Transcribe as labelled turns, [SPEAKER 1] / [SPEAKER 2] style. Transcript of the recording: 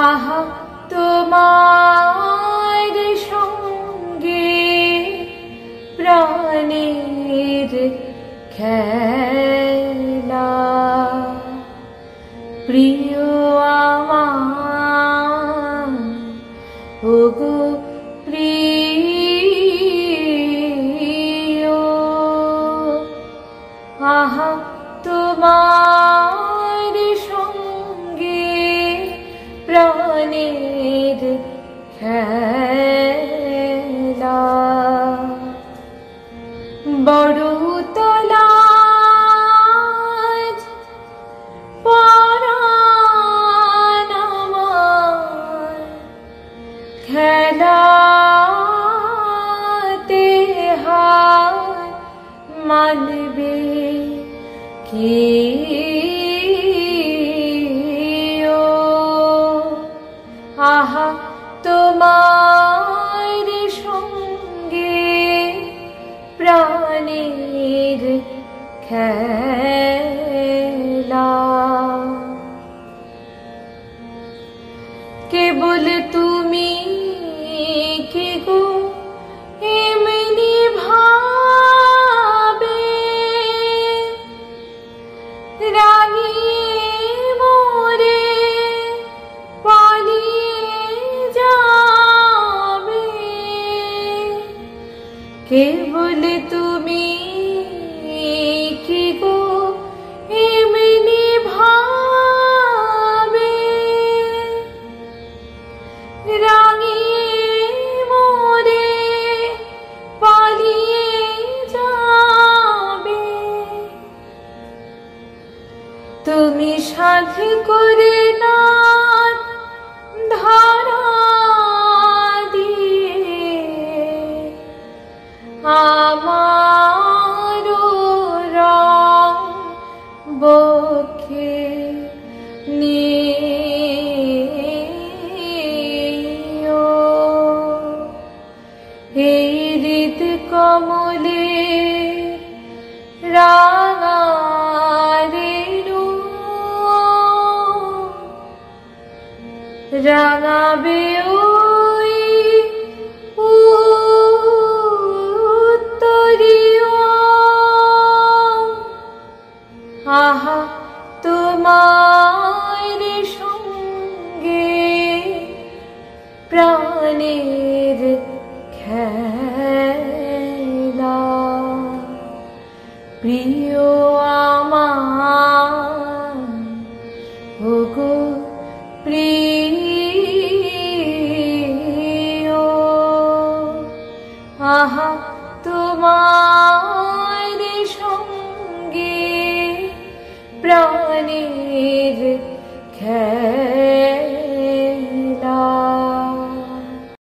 [SPEAKER 1] আহা তোমার সঙ্গে প্রাণের খেলা, প্রিয় আমার ওগো প্রিয়। আহা তোমার সঙ্গে প্রাণের খেলা, বড়তলা পরাণ আমার খেলাতে হার মানবে কি ও? আহা তোমার সঙ্গে প্রাণের খেলা, কেবল তুমি কি গো এমনি ভাবে রাগিয়ে মোরে পালিয়ে যাবে, কেবল তুমি কি গো এমনি ভাবে রাগিয়ে মোরে পালিয়ে যাবে। তুমি সাধ করে না ধারা দিয়ে আমার রং বক্ষে নিও, এই হৃদ কমলে রাঙা রেণু রাঙাবে ওই উত্তরীয়। আহা তোমার সঙ্গে প্রাণের খেলা, প্রিয় আমার ওগো প্রিয়। আহা তোমার সঙ্গে প্রাণের খেলা।